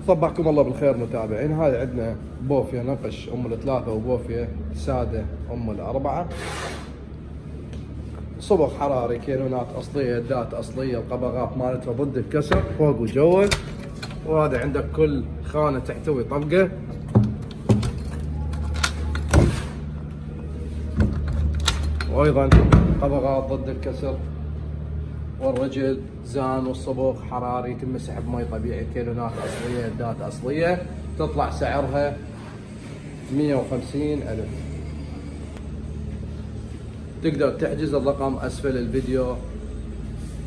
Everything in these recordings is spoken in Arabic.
صبحكم الله بالخير متابعين. هاي عندنا بوفيه نقش الثلاثة وبوفيه سادة الأربعة. صبغ حراري، كيلونات اصليه، يدات اصليه، القبغات مالتها ضد الكسر فوق وجوا. وهذا عندك كل خانه تحتوي طبقه. وايضا قبغات ضد الكسر، والرجل زان والصبغ حراري تمسح بمي طبيعي، كيلونات اصليه، يدات اصليه. تطلع سعرها 150,000. تقدر تحجز الرقم اسفل الفيديو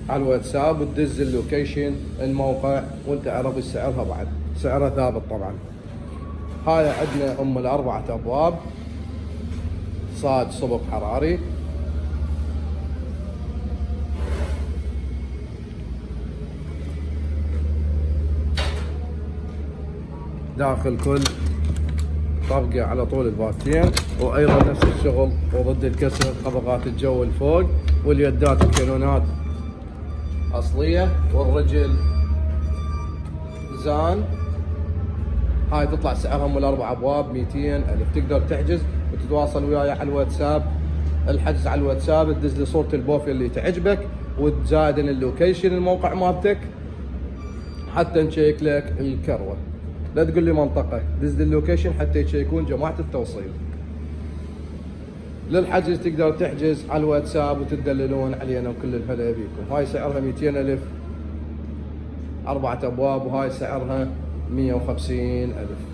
على الواتساب وتدز اللوكيشن الموقع وانت عربي سعرها، بعد سعرها ثابت طبعا. هاي عندنا الأربعة ابواب صاد صبغ حراري. داخل كل طبقة على طول الباكين، وايضا نفس الشغل وضد الكسر، طبقات الجو الفوق، واليدات الكيلونات اصلية، والرجل زان. هاي تطلع سعرهم الأربع ابواب 200,000. تقدر تحجز وتتواصل وياي على الواتساب. الحجز على الواتساب تدز لي صورة البوفيه اللي تعجبك، وتزايد اللوكيشن الموقع مالتك حتى نشيك لك الكروة. لا تقول لي منطقة، دز لي اللوكيشن حتى يشيكون جماعة التوصيل. للحجز تقدر تحجز على الواتساب وتدللون علينا وكل الهلا بيكم. هاي سعرها 200,000 أربعة أبواب، وهاي سعرها 150,000.